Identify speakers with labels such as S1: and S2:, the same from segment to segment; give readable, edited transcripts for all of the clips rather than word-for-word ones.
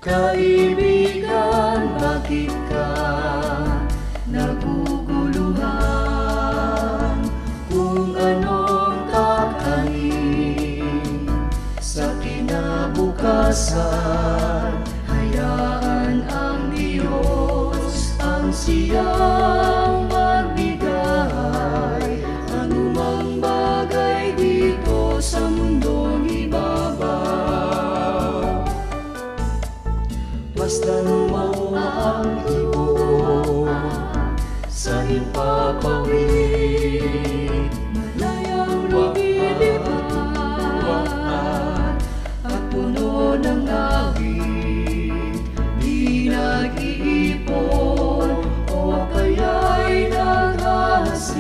S1: Kaibigan, bakit ka naguguluhan? Kung anong kakanin sa kinabukasan, hayaan ang Diyos ang siyang magbigay. Anumang bagay dito sa mundong ibabaw, basta't mauwa ang ibon sa himpapawid, malayang lumilipad at puno ng awit. Di nag-iipon o kaya'y naghahasik,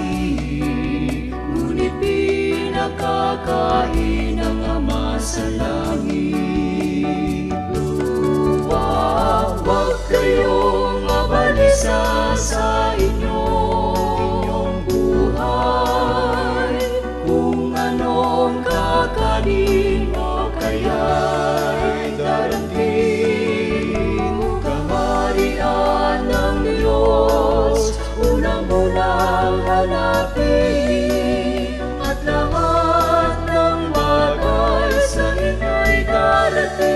S1: ngunit pinakakain ng Ama sa langit. Huwag kayong mabalisa sa inyong buhay, kung anong kakanin o kaya'y darating. Kaharian ng Diyos unang-unang hanapin, at lahat ng bagay sa inyo'y darating.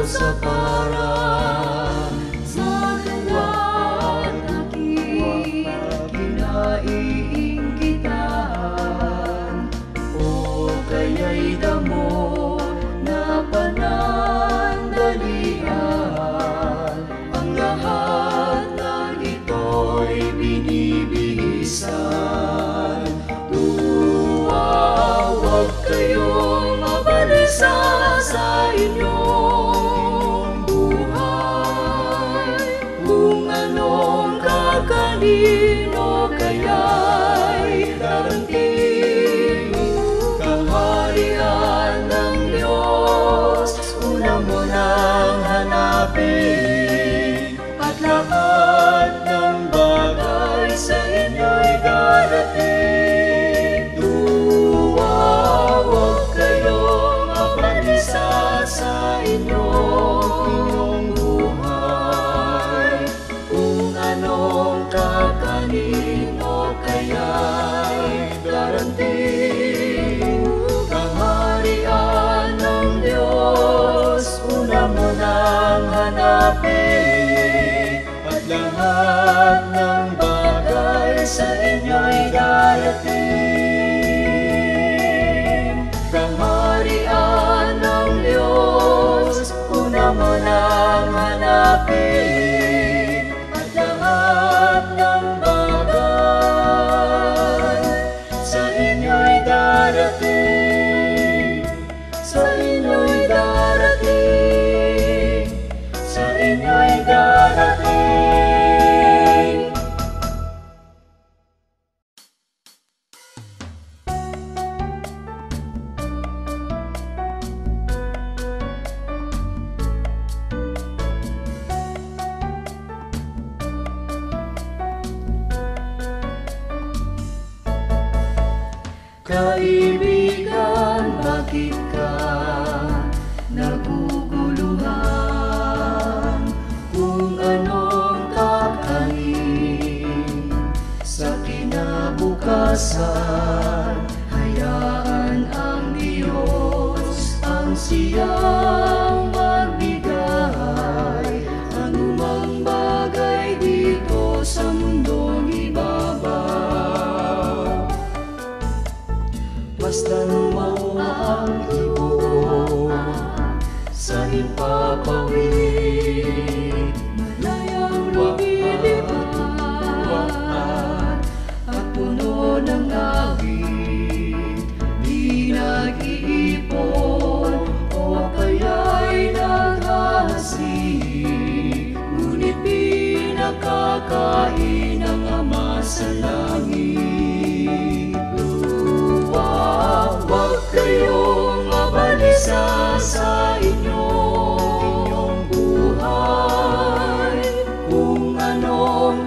S1: Sa parang sa luwag aking kinaiinggitan, o kaya'y damo na panandalian. Ang lahat ng ito'y binibihisan. Huwag kayong mabalisa sa inyong kanino kaya'y darating. Kaharian ng Diyos una mo nang hanapin, at lahat ng bagay sa inyo'y darating. Huwag kayong mabalisa sa inyong buhay, kung anong kakanin o kaya'y darating. Kaharian ng Diyos una mo nang hanapin, at lahat ng bagay sa inyo'y darating. Kaharian ng Diyos una mo nang hanapin, at lahat ng bagay sa inyo'y darating. Sa inyo'y darating. Sa inyo'y darating. Kaibigan, bakit ka naguguluhan? Kung anong kakanin sa kinabukasan, hayaan ang Diyos ang siyang magbigay. Anumang bagay dito sa mundong ibabaw, basta't mauwa ang ibon sa himpapawid, malayang lumilipad at puno ng awit. Di nag-iipon o kaya'y naghahasik, ngunit pinakakain ng Ama sa langit. Huwag kayong mabalisa sa inyong buhay, kung anong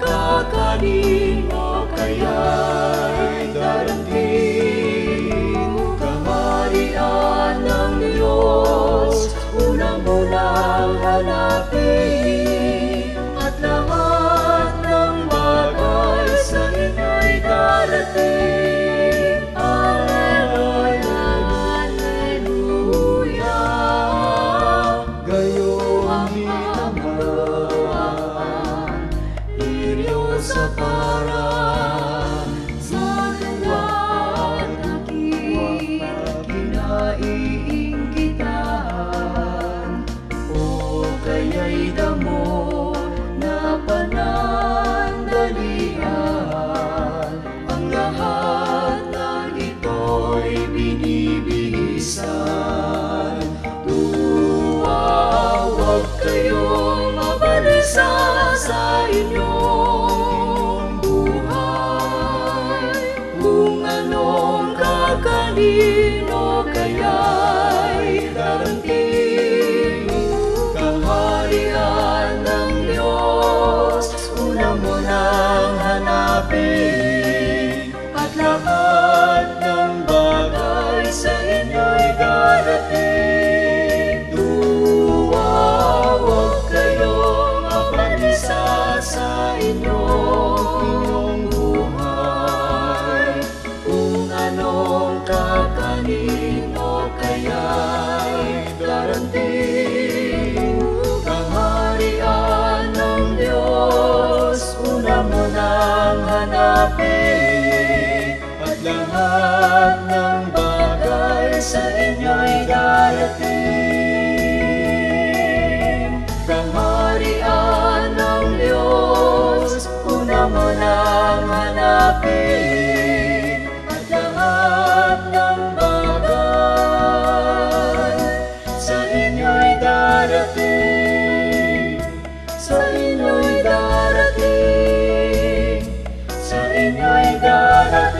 S1: inyong buhay. Kung anong kakanin mo kaya'y darating, kaharian ng Diyos una mo nang hanapin, at lahat ng bagay sa inyo'y darating. Kaharian ng Diyos una mo nang hanapin, at lahat ng bagay sa inyo'y darating. Sa inyo'y darating. Sa inyo'y darating.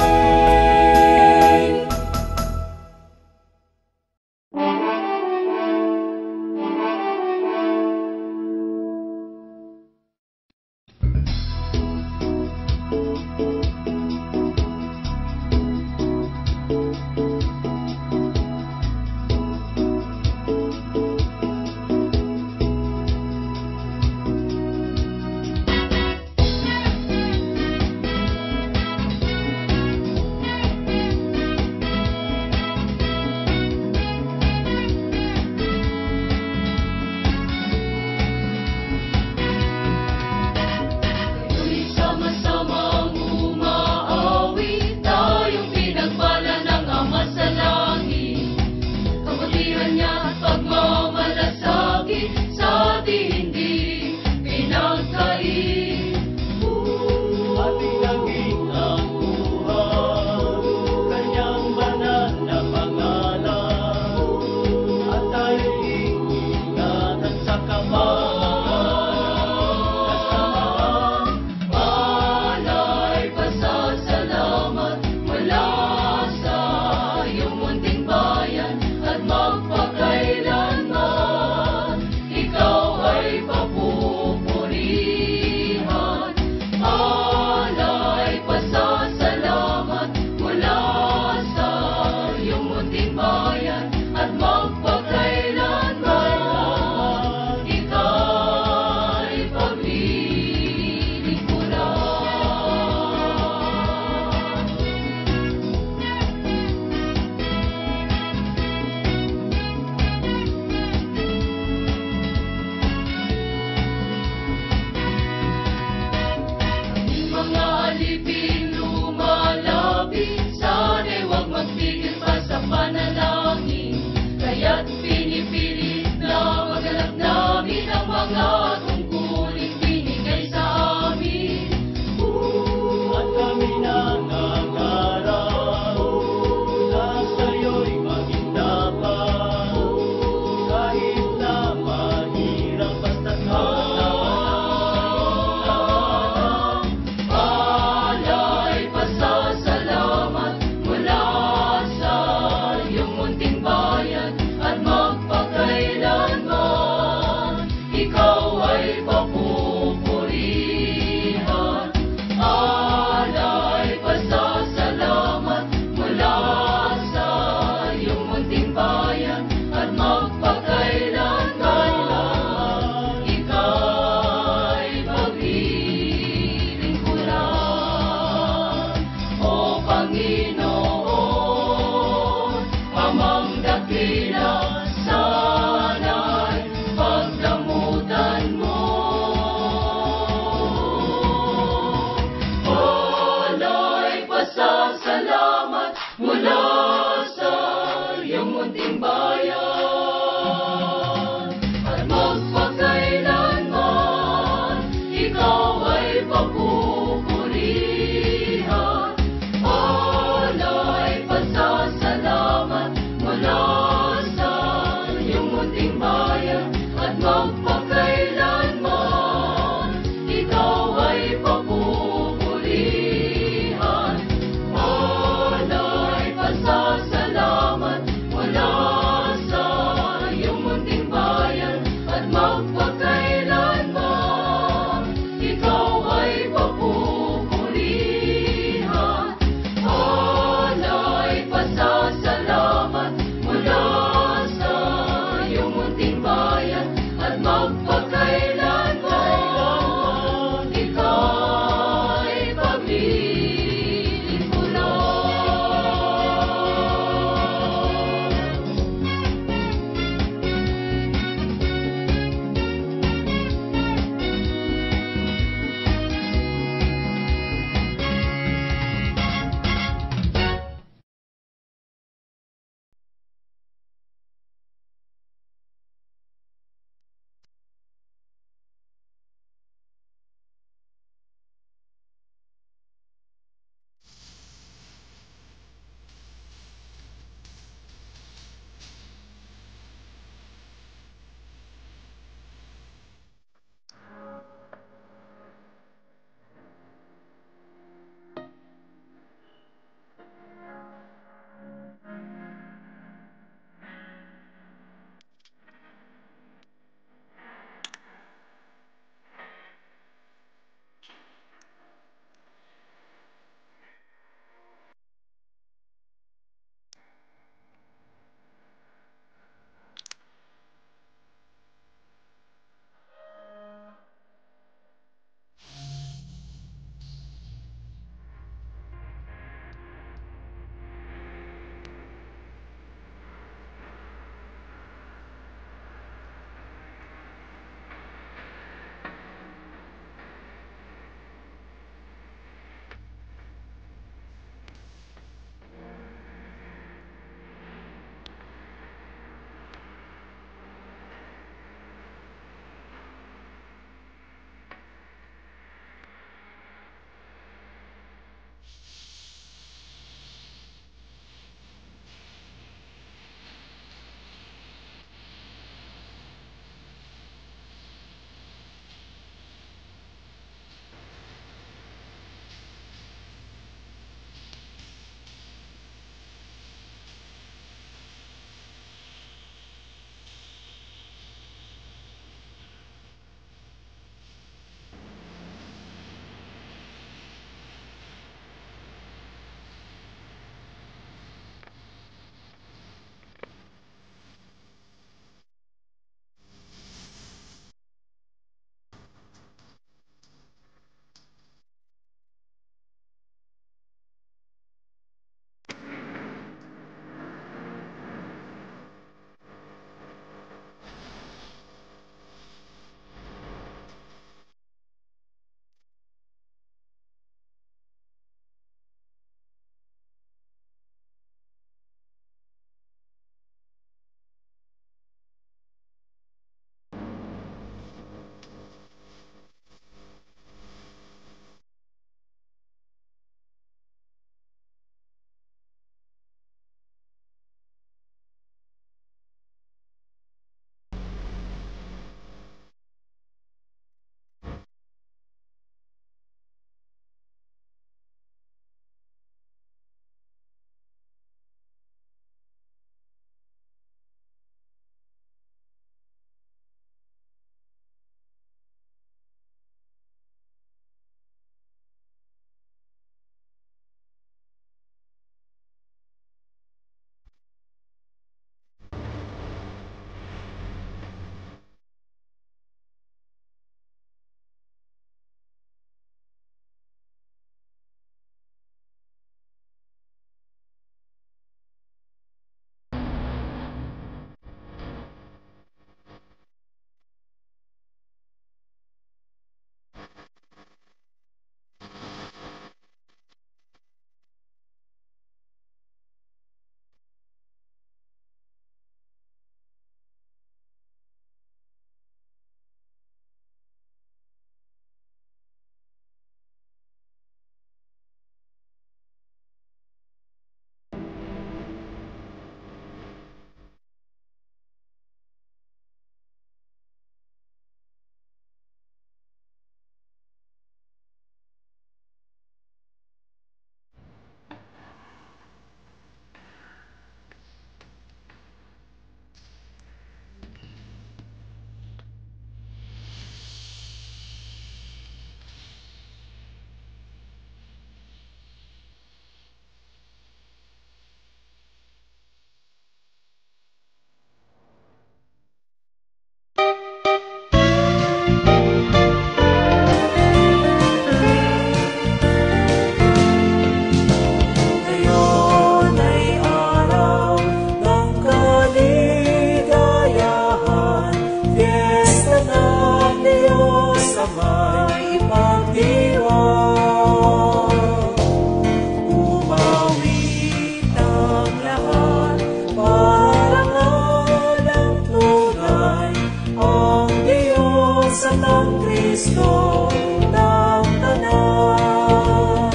S1: Kristo ng tanan.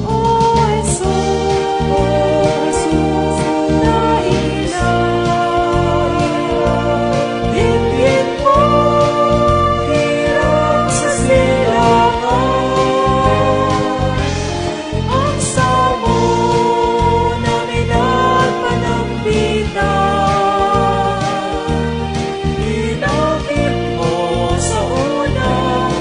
S1: O Jesus, nailang, dinggin mo, hirap sa silangan. Ang samo namin at panambitan, inakit mo sa unang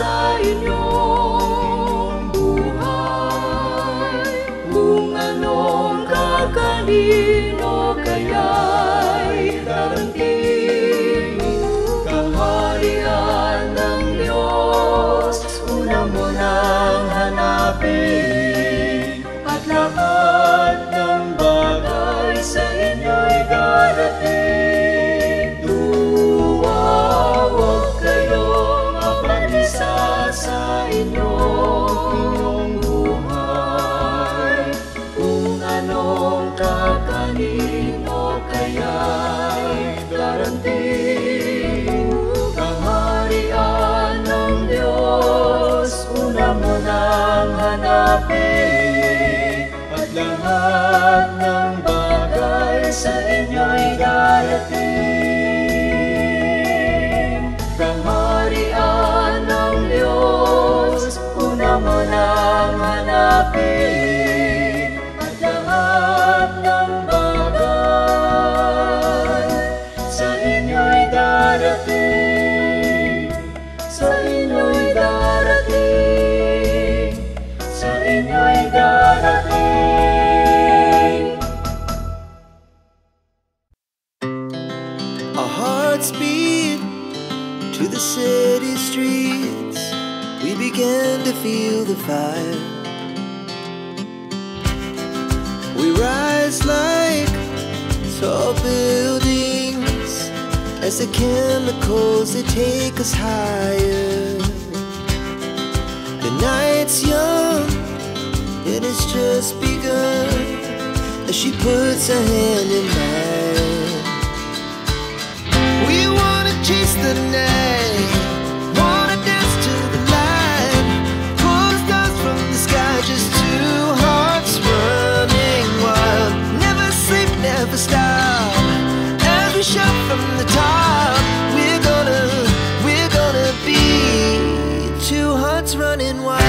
S1: sa inyong buhay. Kung anong kakanin o kaya'y darating, kaharian ng Diyos una mo nang hanapin, at lahat ng bagay sa inyo'y darating. Huwag kayong mapanisa sa inyong buhay. Kung anong kakanin o kaya'y darating, kaharian ng Diyos una mo nang hanapin, at lahat ng bagay sa inyo'y darating. Kaharian ng Diyos una mo nang hanapin, at lahat ng bagay sa inyo'y darating. Sa inyo'y darating. Sa inyo'y darating.
S2: Our hearts beat to the city streets. We began to feel the fire. We rise like tall buildings as the chemicals, they take us higher. The night's young, it has just begun, as she puts her hand in mine. We wanna chase the night, wanna dance to the light, pull the stars from the sky, just two hearts running wild. Never sleep, never stop, as we shout from the top. We're gonna be two hearts running wild.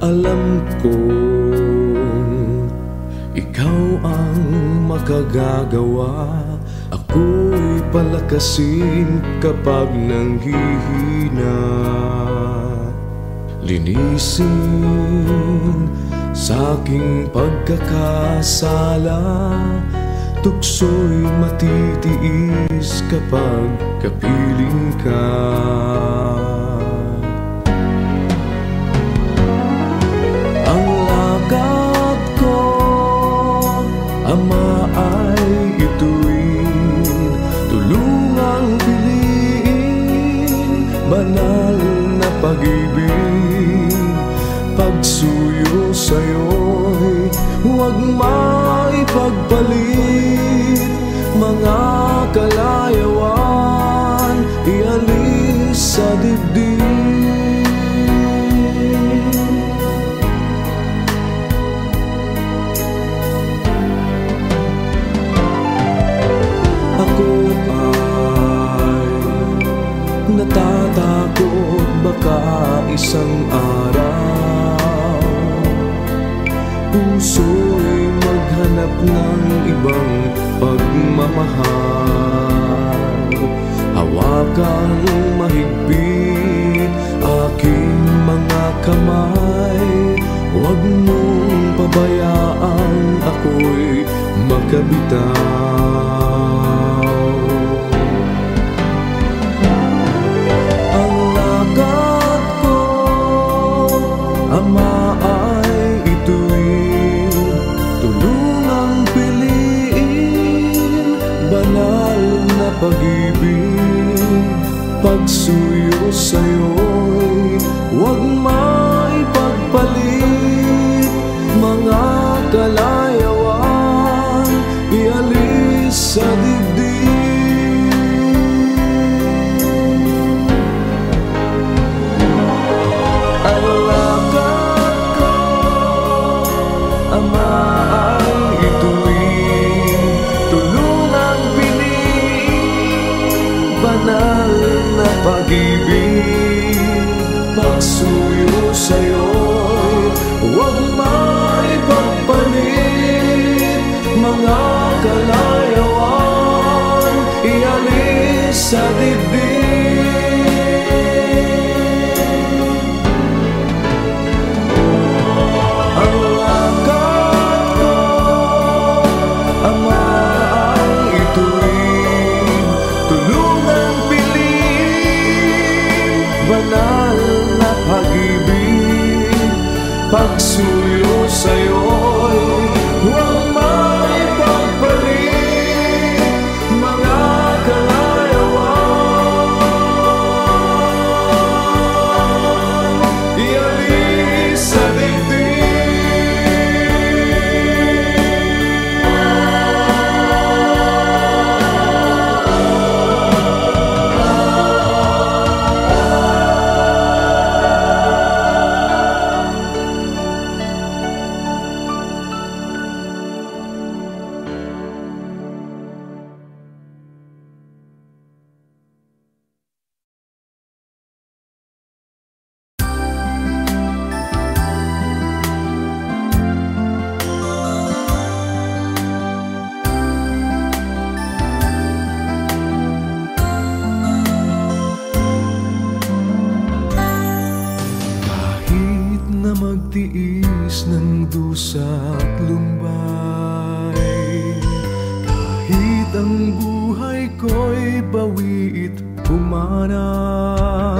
S1: Alam kong ikaw ang makagagawa. Ako'y palakasin kapag nanghihina. Linisin sa'king pagkakasala. Tukso'y matitiis kapag kapiling ka. Ang lakad ko, Ama, ay ituwid. Tulungang piliin banal na pag-ibig. Pagsuyo sa'yo'y huwag maipagpalit. Mga kalayawan ialis sa dibdib. Ako ay natatakot baka isang araw puso'y maghanap ng ibang pagmamahal. Hawakang mahigpit aking mga kamay. Huwag mong pabayaan ako'y makabitaw. Ang lakad ko, Ama, ay ituwid. Tulungang piliin banal na pag-ibig. Pagsuyo sa'yo'y huwag maipagpalit. Mga kalayawan ialis sa dibdib. Ang lakad ko, Ama, ay ituwid. Tulungang piliin banal na pag-ibig. Pagsuyo sa'yo'y huwag maipagpalit. Mga kalayawan ialis sa dibdib. Ang lakad ko, Ama, ay ituwid. Tulungang piliin banal na pag-ibig. Pagsuyo sa'yo'y huwag maipagpalit. Mga kalayawan ialis sa magtiis ng dusa at lumbay. Kahit ang buhay ko'y bawi't pumanaw.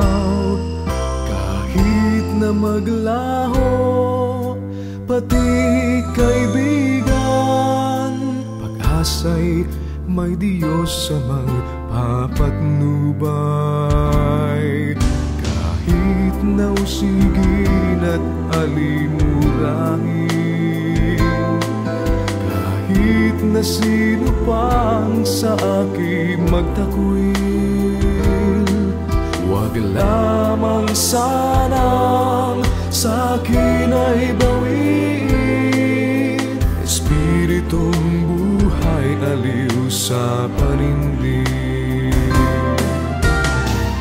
S1: Kahit na maglaho pati kaibigan, pag-asa'y may Diyos sa magpapatnubay. Kahit nausigin at alimurahin, kahit na sino pang sa akin magtakwil, huwag lamang sanang sa akin ay bawiin. Espiritong buhay aliw sa panindig,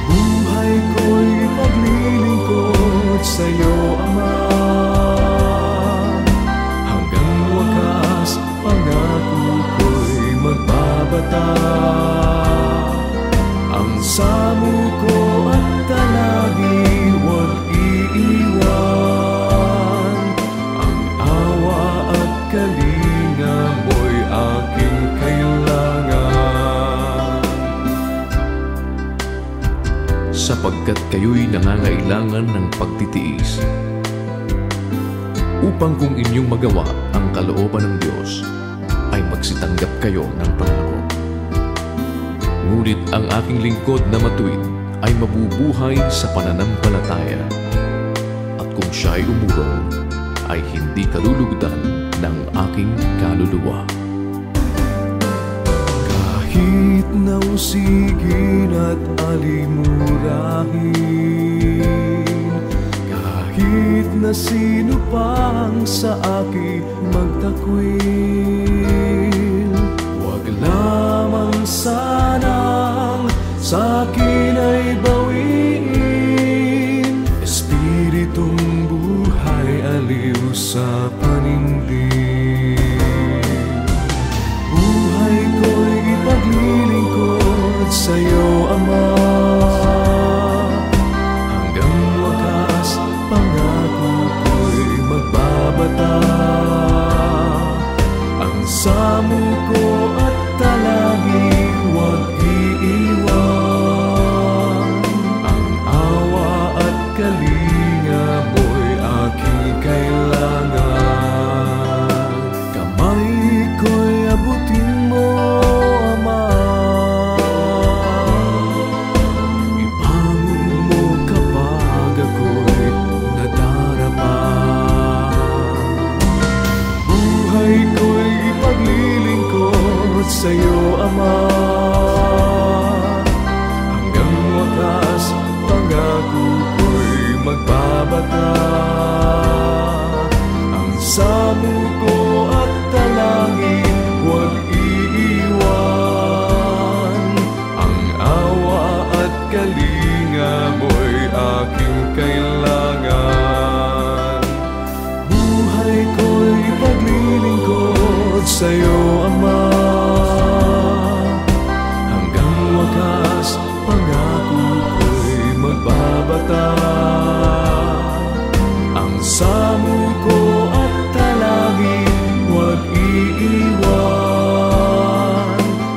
S1: buhay ko'y maglilingkod sa'yo, Ama. magbabata. Ang samo ko at talagi huwag iiwan. Ang awa at kalinga mo'y aking kailangan. Sapagkat kayo'y nangangailangan ng pagtitiis, upang kung inyong magawa ang kalooban ng Diyos, ay magsitanggap kayo ng pangako. Ngunit ang aking lingkod na matuwid ay mabubuhay sa pananampalataya, at kung siya'y umurong, ay hindi kalulugdan ng aking kaluluwa. Kahit nausigin at alimurahin, kahit na sino pang sa akin magtakwil, huwag lamang sanang sa akin ay bawiin. Espiritong buhay aliw sa panindig, buhay ko'y ipaglilingkod sa'yo, Ama. Hanggang wakas pangako ko'y magbabata. Ang samo ko at talagi huwag iiwan. Ang awa at kalinga mo'y aking kailangan. Kamay ko'y abutin mo, Ama. Ibangon mo kapag ako'y nadarapa. Buhay ko'y ipaglilingkod sa'yo, Ama. Hanggang wakas pangako ko'y magbabata. Ang samo ko at talangin huwag iiwan. Ang awa at kalinga mo'y aking kailangan. Buhay ko'y ipaglilingkod sa'yo, Ama. Hanggang wakas pangako ko'y magbabata. Ang samo ko at talangin huwag iiwan.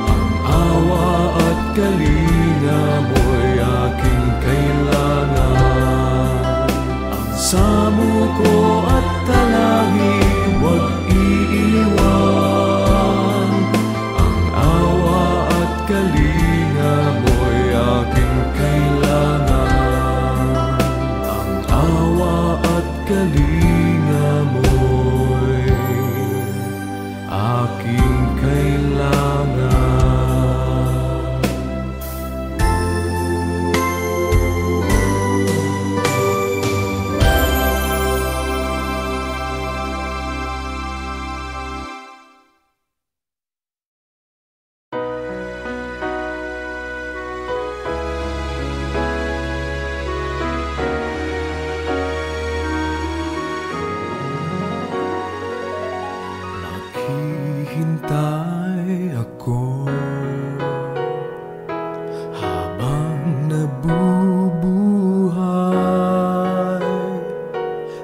S1: Ang awa at kalinga mo'y aking kailangan. Ang samo ko at talangin huwag iiwan. Ang awa at kalinga mo'y aking kailangan. Ang awa at kalinga mo'y aking kailangan. Naghihintay ako habang nabubuhay.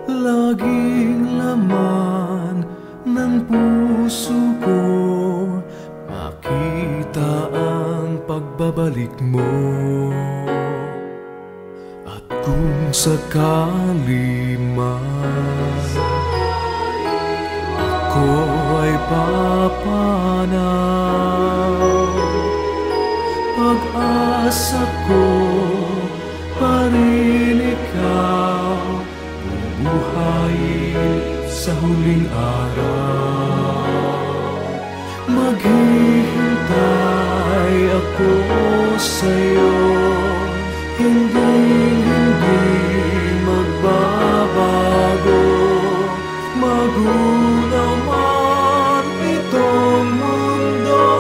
S1: Laging laman ng puso ko makita ang pagbabalik mo. At kung sakali man ako ay papanaw, pag-asa ko pa rin ikaw, bubuhayin sa huling araw. Maghihintay ako sa'yo, hindi magbabago. Magunaw man itong mundo,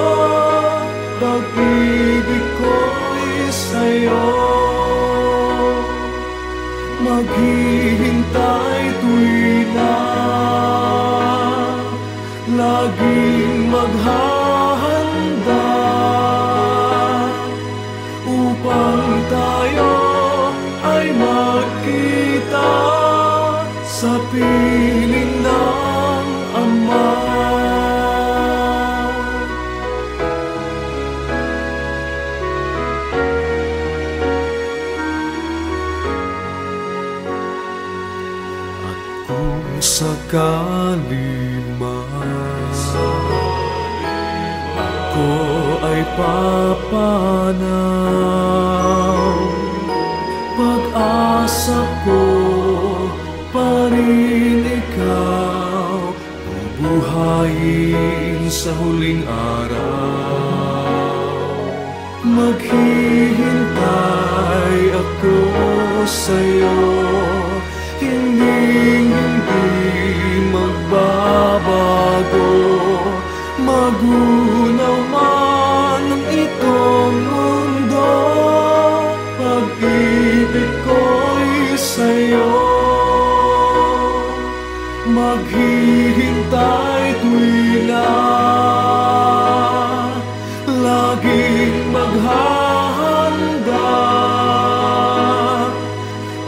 S1: pag-ibig ko'y sa'yo. Maghihintay tuwina, laging maghahanda. piling ng Ama. At kung sakali man ako ay papanaw, pag-asa ko pa rin ikaw, bubuhayin sa huling araw. Maghihintay ako sa'yo, hindi magbabago. Magunaw man ang itong mundo, pag-ibig ko'y sa'yo. Maghihintay tuwila, laging maghahanda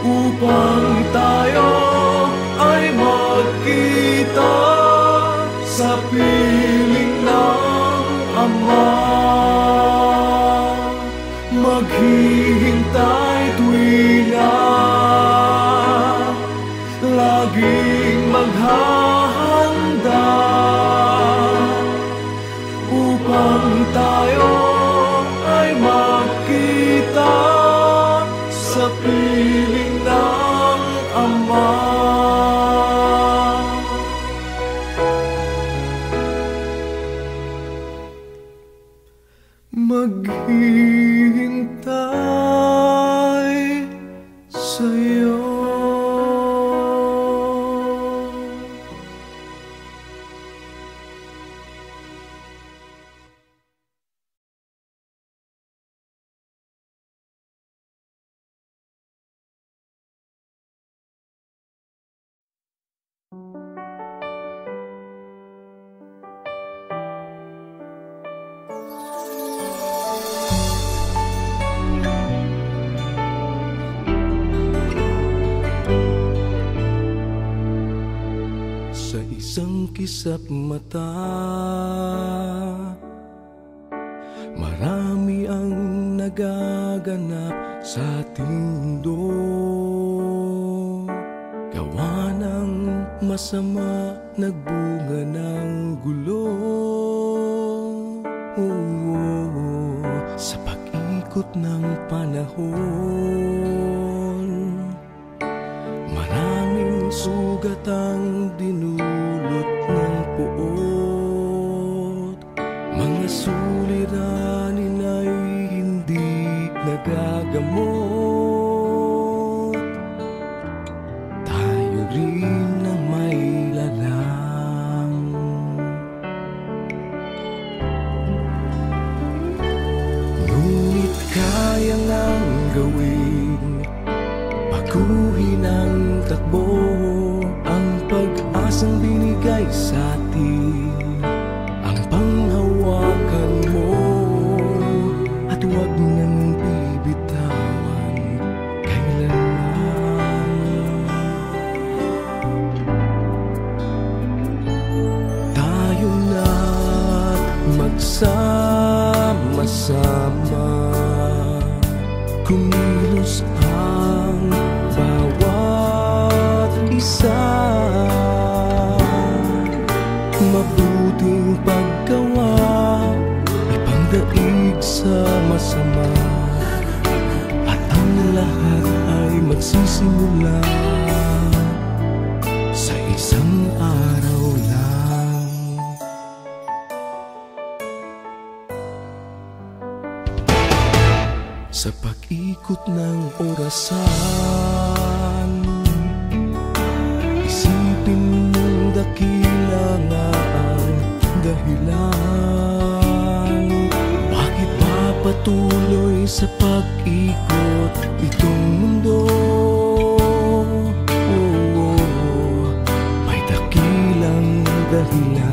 S1: upang tayo ay magkita sa piling ng Ama. Maghihintay tuwila, laging maghahanda upang tayo ay magkita sa piling ng Ama. Maghihintay sa'yo. Sa isang kisap mata, marami ang nagaganap sa ating mundo. Gawa ng masama, nagbunga ng gulo. Sa pag-ikot ng panahon, maraming sugat ang dinulot ng puot. Mga suliranin ay hindi nagagamot. Tayo rin ang may lalang. Ngunit kaya ngang gawin, baguhin ang takbo, ang pag-asang binigay sa atin, ang panghawakan mo, at huwag nang bibitawan kailanman. Tayo na't magsama-sama, kumilos ang bawat isa. Mabuting paggawa, ipangdaig sa masama, at ang lahat ay magsisimula sa isang araw lang. Sa pag-ikot ng orasan, isipin mong dakila nga ang dahilan. Bakit ba patuloy sa pag-ikot itong mundo? May dakilang dahilan.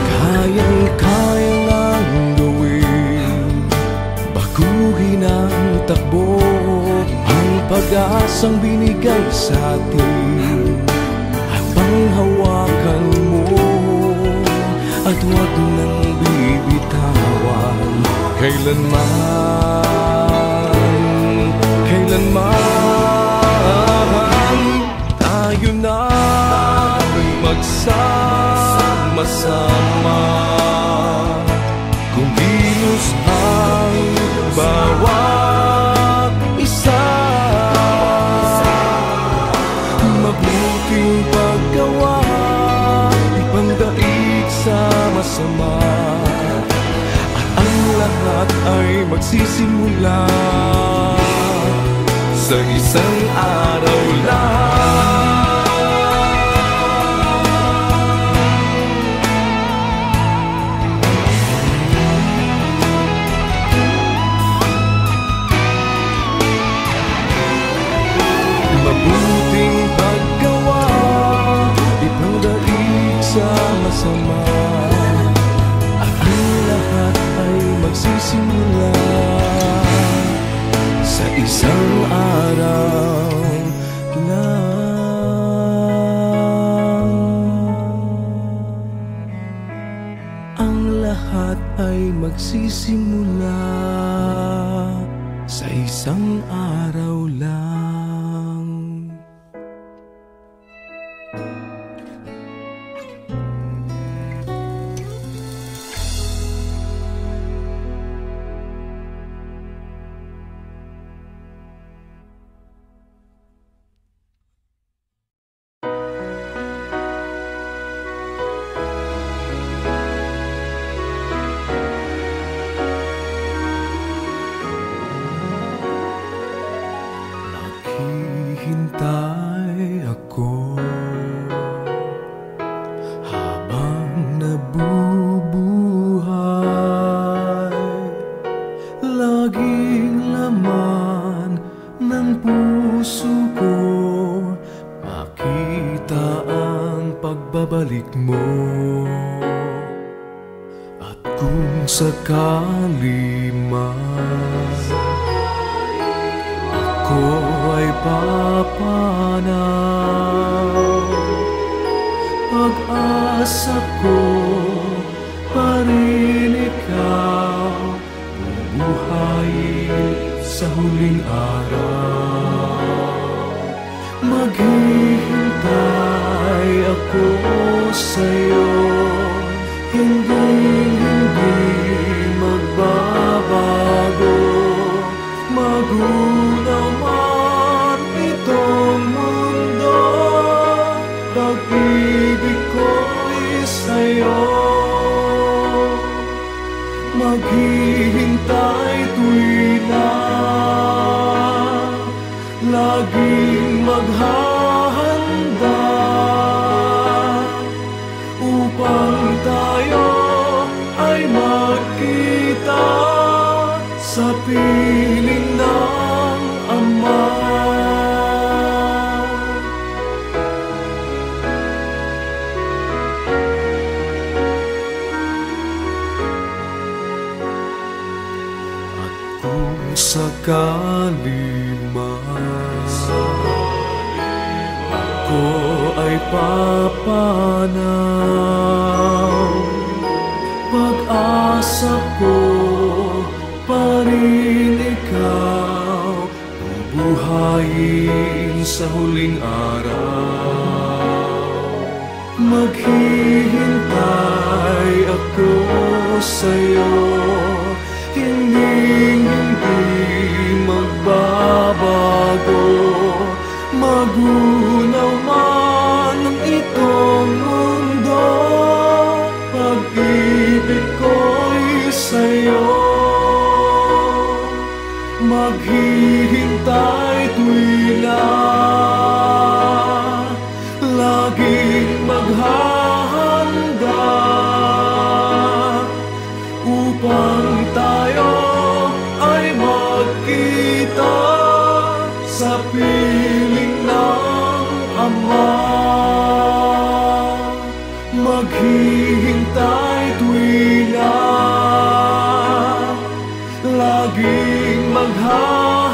S1: Kayang-kaya ngang gawin, baguhin ang
S3: magtakbo ang pag-asang binigay sa atin. Habang hawakan mo at huwag nang bibitawan kailanman, kailanman. Tayo na magsama-sama, kumilos ang bawat isa. Mabuting paggawa, ipangdaig sa masama, at ang lahat ay magsisimula sa isang araw lang. Mabuting paggawa, ipangdaig sa masama, at ang lahat ay magsisimula sa isang araw lang. Ang lahat ay magsisimula sa isang araw lang. Naghihintay ako habang nabubuhay, laging laman ng puso ko makita ang pagbabalik mo. At kung sakali man ako ay papanaw, pag-asa ko pa rin ikaw, bubuhayin sa huling araw. Maghihintay ako sa'yo, hindi magbabago. Magunaw man itong mundo, pag-ibig ko'y sa'yo. Maghihintay tuwina, laging maghahanda upang tayo ay magkita sa piling ng Ama. At kung sakali man ako ay papanaw, pag-asa ko pa rin ikaw, bubuhayin sa huling araw. Maghihintay ako sa'yo, hindi magbabago. Magunaw man ang itong mundo, pag-ibig ko'y sa'yo. Maghihintay tuwila, laging maghahanda upang tayo ay magkita sa piling ng Ama. Maghihintay tuwila, laging maghahanda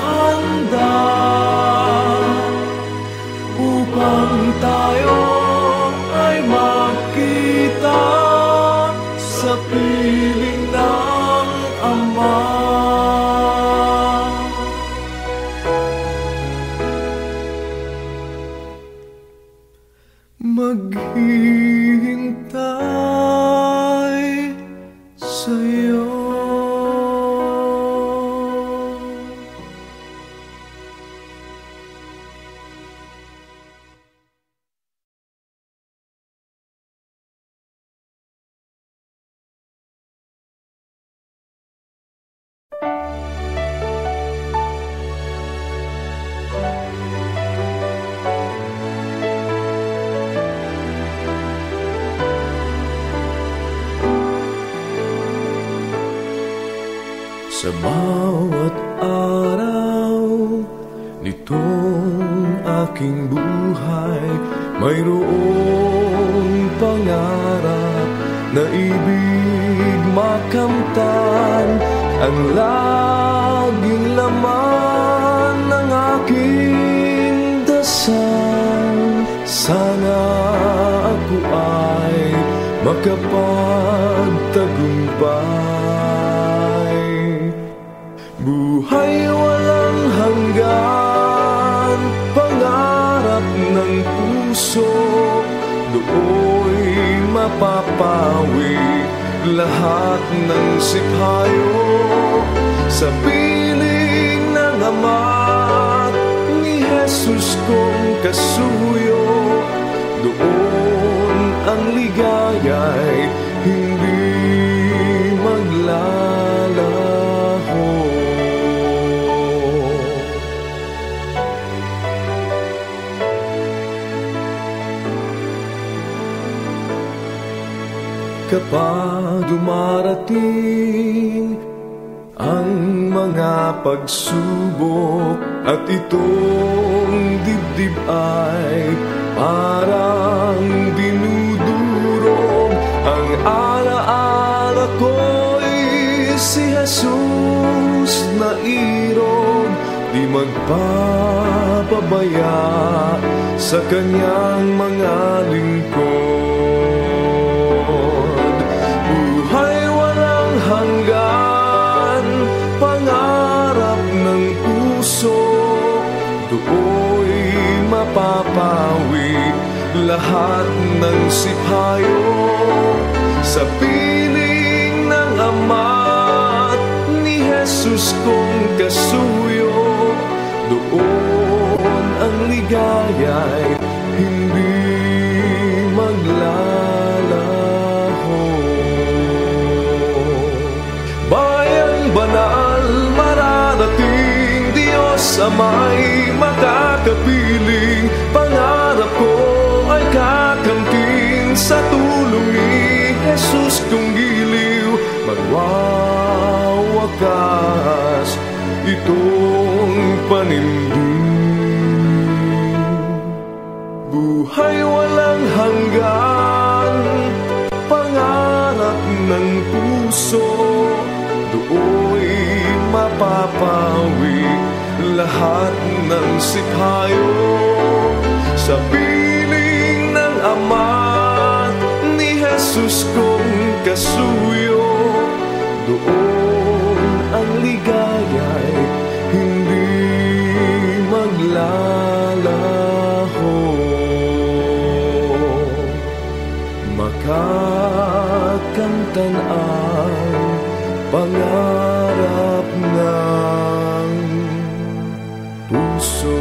S3: Sa bawat araw nitong aking buhay, mayroong pangarap na ibig makamtan. Ang laging laman ng aking dasal, sana ako ay makapagtagumpay. Buhay walang hanggan, pangarap ng puso, do'y mapapawi lahat ng sipayo. Sa piling ng Ama ni Jesus kong kasuyo, doon ang ligaya'y hindi maglalaho. Kapag dumarating ang mga pagsubok at itong dibdib ay parang dinudurog, ang alaala ko'y si Jesus na irog, di magpapabaya sa kanyang mga lingkod. Buhay walang hanggan, pangarap ng puso, do'y mapapawi lahat ng sipayo. Sa piling ng Ama ni Jesus kong kasuyo, doon ang ligaya'y hindi maglalaho. Bayang banal mararating, Diyos Ama'y makakapiling, pangarap ko ay kakamtin sa tulong ni Jesus kong giliw. Magwawakas itong panindig. Buhay walang hanggan, pangarap ng puso, do'y mapapawi lahat ng sipayo. Sa piling ng Ama ni Jesus kong kasuyo, doon ang ligaya'y hindi maglalaho. Makakamtan ang pangarap ng puso.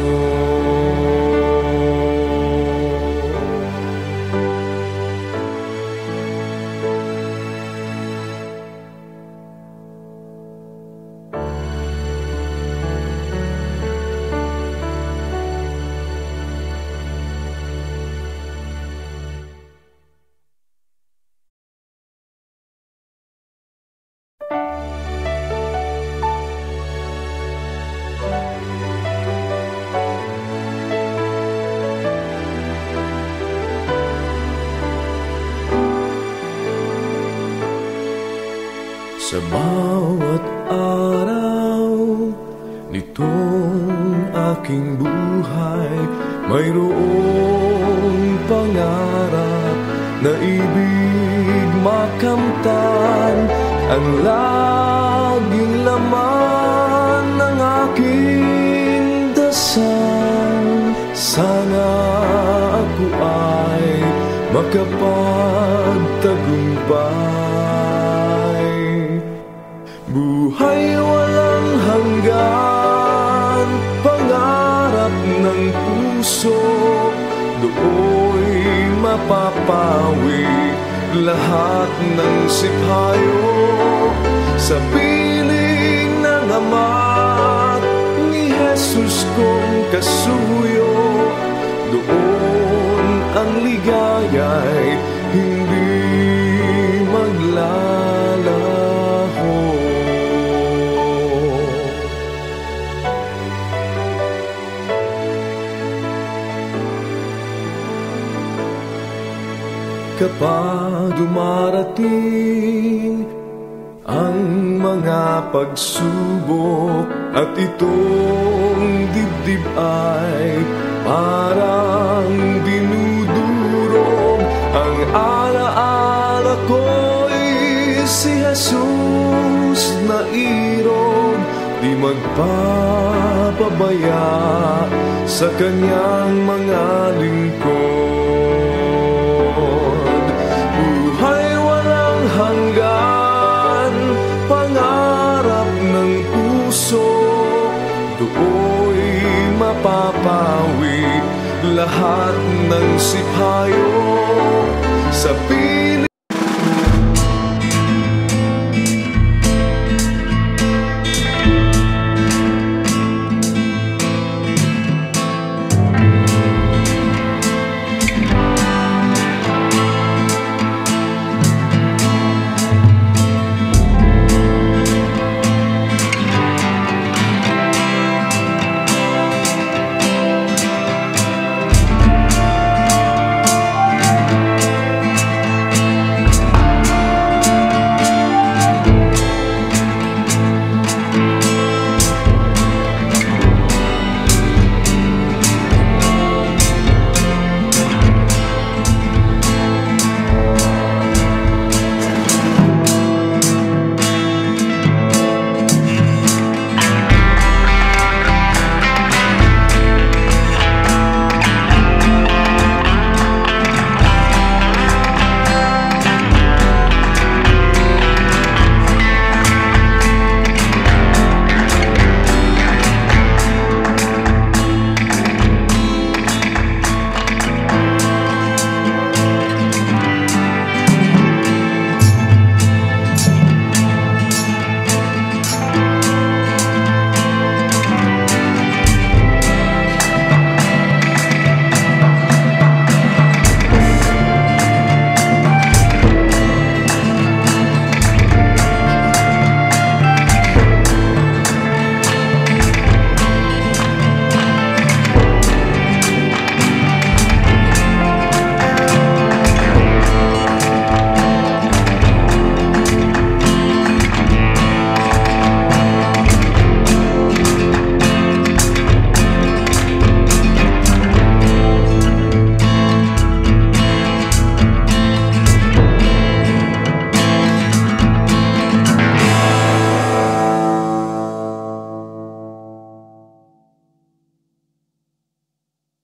S3: Sa bawat araw nitong aking buhay, mayroong pangarap na ibig makamtan. Ang laging laman ng aking dasal, sana ako ay makapagtagumpay. Buhay walang hanggan, pangarap ng puso, do'y mapapawi lahat ng sipayo. Sa piling ng Ama ni Jesus kong kasuyo, doon ang ligaya'y hindi maglalaho. ka pa dumarating ang mga pagsubok at itong dibdib ay parang dinudurog. Ang alaala ko'y si Jesus na irog, di magpapabaya sa kanyang mga lingkod. Buhay walang hanggan, pangarap ng puso, do'y mapapawi lahat ng sipayo. Sa